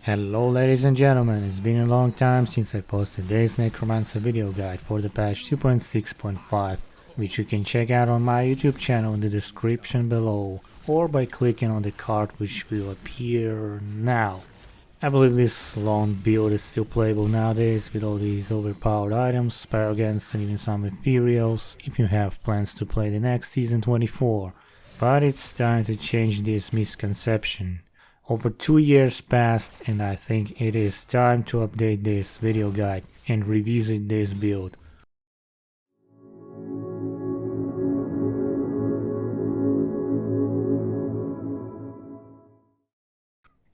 Hello ladies and gentlemen, it's been a long time since I posted this Necromancer video guide for the patch 2.6.5, which you can check out on my YouTube channel in the description below, or by clicking on the card which will appear now. I believe this lone build is still playable nowadays with all these overpowered items, paragons and even some ethereals if you have plans to play the next season 24. But it's time to change this misconception. Over 2 years passed and I think it is time to update this video guide and revisit this build.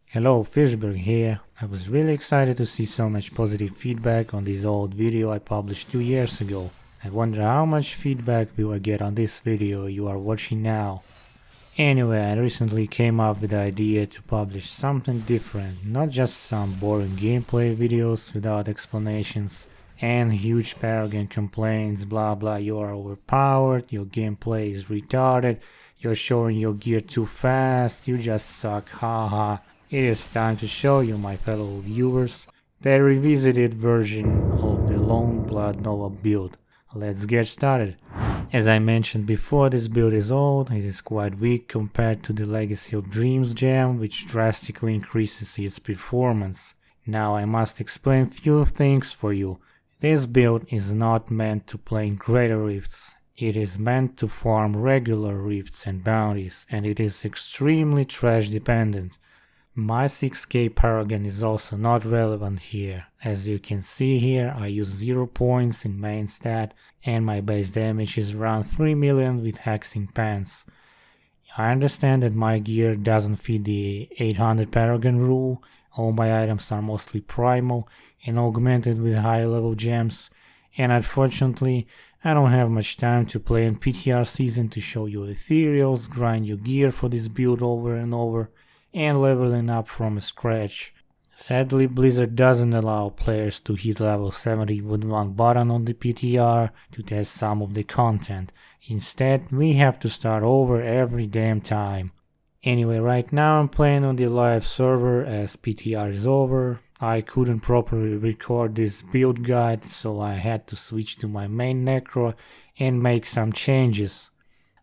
Hello, Fishberg here. I was really excited to see so much positive feedback on this old video I published 2 years ago. I wonder how much feedback will I get on this video you are watching now. Anyway, I recently came up with the idea to publish something different, not just some boring gameplay videos without explanations and huge paragon complaints, blah blah, you are overpowered, your gameplay is retarded, you're showing your gear too fast, you just suck, haha. It is time to show you, my fellow viewers, the revisited version of the Lone Blood Nova build. Let's get started. As I mentioned before, this build is old, it is quite weak compared to the Legacy of Dreams gem, which drastically increases its performance. Now I must explain few things for you. This build is not meant to play in greater rifts, it is meant to farm regular rifts and bounties, and it is extremely trash dependent. My 6k paragon is also not relevant here. As you can see here, I use 0 points in main stat and my base damage is around 3 million with hexing pants. I understand that my gear doesn't fit the 800 paragon rule, all my items are mostly primal and augmented with high level gems, and unfortunately I don't have much time to play in PTR season to show you ethereals, grind your gear for this build over and over, and leveling up from scratch. Sadly, Blizzard doesn't allow players to hit level 70 with one button on the PTR to test some of the content. Instead, we have to start over every damn time. Anyway, right now I'm playing on the live server as PTR is over. I couldn't properly record this build guide, so I had to switch to my main necro and make some changes.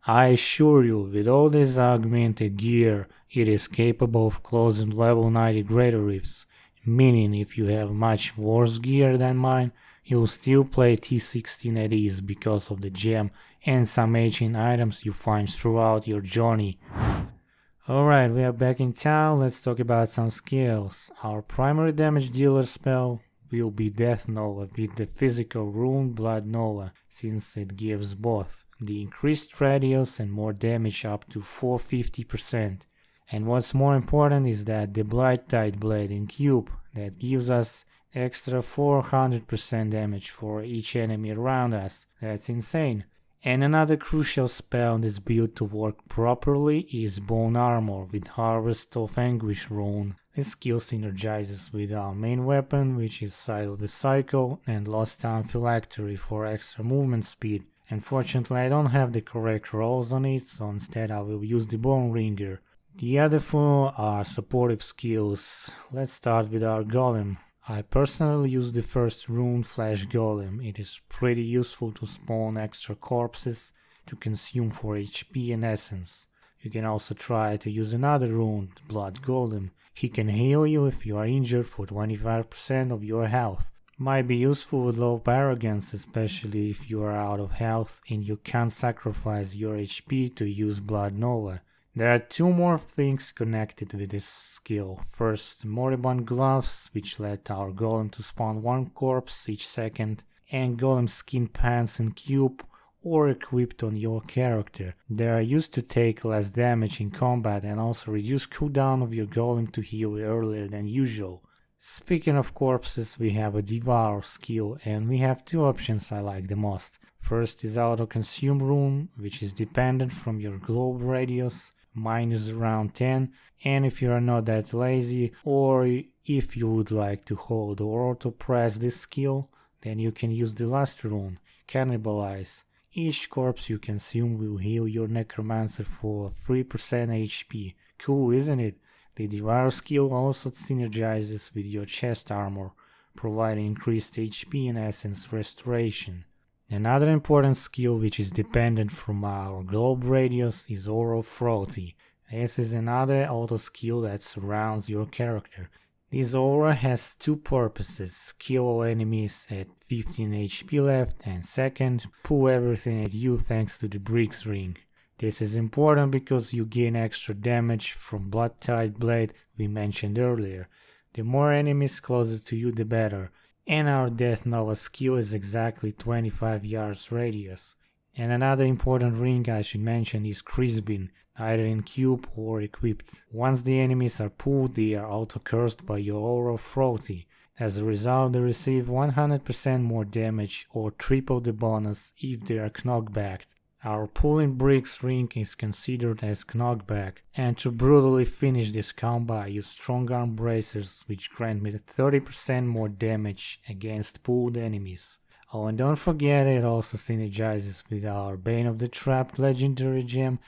I assure you, with all this augmented gear, it is capable of closing level 90 greater rifts, meaning if you have much worse gear than mine, you'll still play T16 at ease because of the gem and some ancient items you find throughout your journey. Alright, we are back in town, let's talk about some skills. Our primary damage dealer spell will be Death Nova with the physical rune Blood Nova, since it gives both the increased radius and more damage up to 450%. And what's more important is that the Blight-Tide Blade in Cube that gives us extra 400% damage for each enemy around us. That's insane. And another crucial spell in this build to work properly is Bone Armor with Harvest of Anguish rune. This skill synergizes with our main weapon, which is Side of the Cycle, and Lost Time Phylactery for extra movement speed. Unfortunately, I don't have the correct rolls on it, so instead I will use the Bone Ringer. The other four are supportive skills. Let's start with our Golem. I personally use the first rune, Flash Golem. It is pretty useful to spawn extra corpses to consume for HP and essence. You can also try to use another rune, Blood Golem. He can heal you if you are injured for 25% of your health. Might be useful with low paragons, especially if you are out of health and you can't sacrifice your HP to use Blood Nova. There are two more things connected with this skill. First, Moribund Gloves, which let our golem to spawn one corpse each second, and Golem Skin Pants in Cube or equipped on your character. They are used to take less damage in combat and also reduce cooldown of your golem to heal earlier than usual. Speaking of corpses, we have a Devour skill and we have two options I like the most. First is Auto Consume rune, which is dependent from your globe radius. Mine is around 10, and if you are not that lazy or if you would like to hold or auto press this skill, then you can use the last rune, Cannibalize. Each corpse you consume will heal your necromancer for 3% HP. Cool, isn't it? The Devour skill also synergizes with your chest armor, providing increased HP and essence restoration. Another important skill which is dependent from our globe radius is Aura of Frailty. This is another auto skill that surrounds your character. This aura has two purposes: kill all enemies at 15 HP left, and second, pull everything at you thanks to the Briggs ring. This is important because you gain extra damage from Blood-Tide Blade we mentioned earlier. The more enemies closer to you the better, and our Death Nova skill is exactly 25 yards radius. And another important ring I should mention is Crispin, either in cube or equipped. Once the enemies are pulled, they are auto-cursed by your Aura of Frailty. As a result, they receive 100% more damage or triple the bonus if they are knockbacked. Our pulling Briggs ring is considered as knockback, and to brutally finish this combo I use strong arm bracers, which grant me 30% more damage against pulled enemies. Oh, and don't forget, it also synergizes with our Bane of the Trapped legendary gem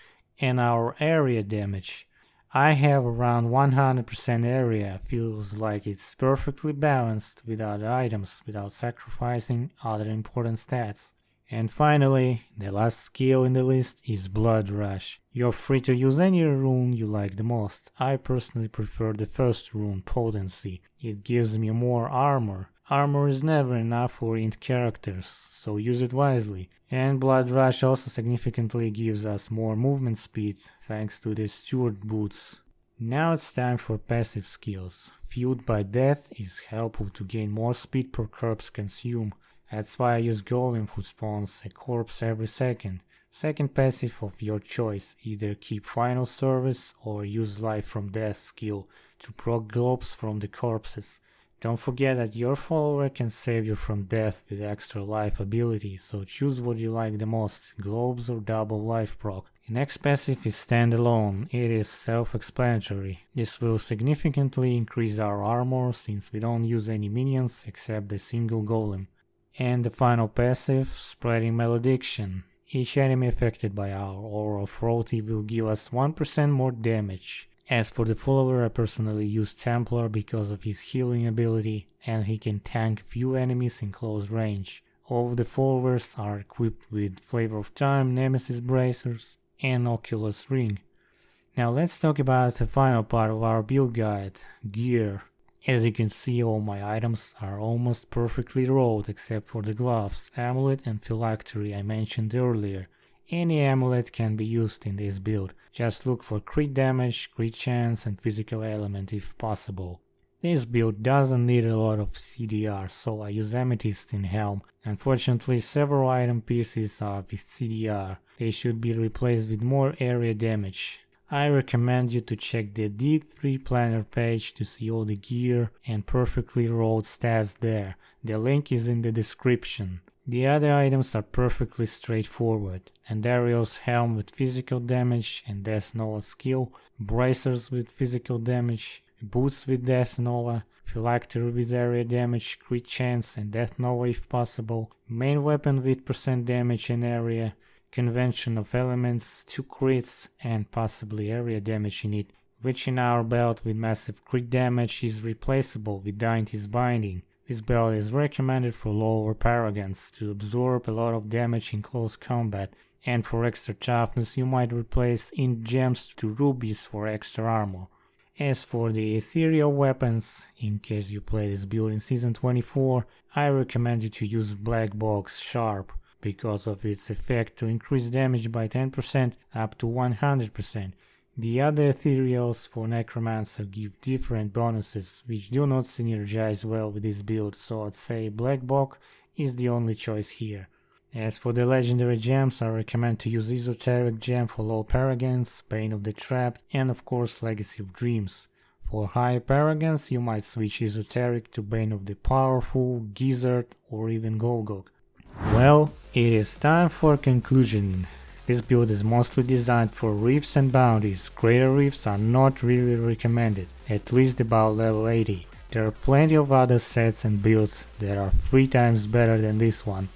and our area damage. I have around 100% area, feels like it's perfectly balanced with other items without sacrificing other important stats. And finally, the last skill in the list is Blood Rush. You're free to use any rune you like the most. I personally prefer the first rune, Potency. It gives me more armor. Armor is never enough for int characters, so use it wisely. And Blood Rush also significantly gives us more movement speed thanks to the Steward boots. Now it's time for passive skills. Fueled by Death is helpful to gain more speed per corpse consumed. That's why I use Golem who spawns a corpse every second. Second passive of your choice, either keep Final Service or use Life from Death skill to proc globes from the corpses. Don't forget that your follower can save you from death with extra life ability, so choose what you like the most, globes or double life proc. The next passive is Standalone. It is self-explanatory. This will significantly increase our armor since we don't use any minions except a single golem. And the final passive, Spreading Malediction. Each enemy affected by our Aura of Frailty will give us 1% more damage. As for the follower, I personally use Templar because of his healing ability, and he can tank few enemies in close range. All of the followers are equipped with Flavor of Time, Nemesis Bracers, and Oculus Ring. Now let's talk about the final part of our build guide, gear. As you can see, all my items are almost perfectly rolled except for the gloves, amulet and phylactery I mentioned earlier. Any amulet can be used in this build, just look for crit damage, crit chance and physical element if possible. This build doesn't need a lot of CDR, so I use Amethyst in Helm. Unfortunately, several item pieces are with CDR, they should be replaced with more area damage. I recommend you to check the D3 planner page to see all the gear and perfectly rolled stats there. The link is in the description. The other items are perfectly straightforward. Andariel's helm with physical damage and Death Nova skill, bracers with physical damage, boots with Death Nova, phylactery with area damage, crit chance and Death Nova if possible, main weapon with % damage and area, convention of elements, 2 crits and possibly area damage in it, which in our belt with massive crit damage is replaceable with Deity's Binding. This belt is recommended for lower paragons to absorb a lot of damage in close combat, and for extra toughness you might replace int gems to rubies for extra armor. As for the ethereal weapons, in case you play this build in Season 24, I recommend you to use Black Box Sharp, because of its effect to increase damage by 10% up to 100%. The other ethereals for Necromancer give different bonuses which do not synergize well with this build, so I'd say Black Box is the only choice here. As for the legendary gems, I recommend to use Esoteric Gem for low paragons, Bane of the Trapped, and of course Legacy of Dreams. For high paragons you might switch Esoteric to Bane of the Powerful, Gizzard or even Golgok. Well, it is time for conclusion. This build is mostly designed for rifts and bounties. Greater rifts are not really recommended, at least about level 80. There are plenty of other sets and builds that are 3 times better than this one.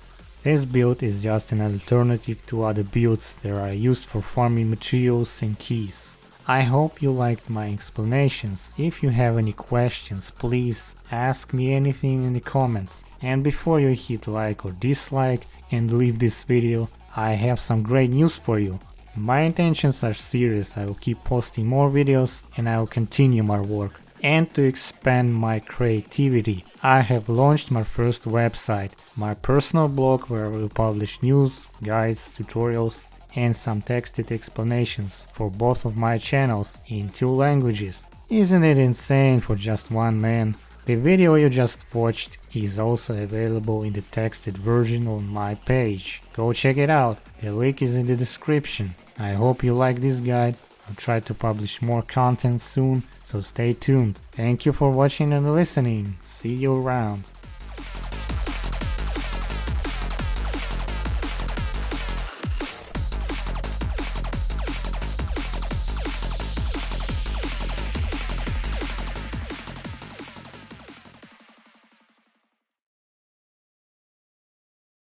This build is just an alternative to other builds that are used for farming materials and keys. I hope you liked my explanations. If you have any questions, please ask me anything in the comments. And before you hit like or dislike and leave this video, I have some great news for you. My intentions are serious. I will keep posting more videos and I will continue my work. And to expand my creativity, I have launched my first website, my personal blog where I will publish news, guides, tutorials, and some texted explanations for both of my channels in 2 languages. Isn't it insane for just one man? The video you just watched is also available in the texted version on my page. Go check it out, the link is in the description. I hope you like this guide. I'll try to publish more content soon, so stay tuned. Thank you for watching and listening. See you around.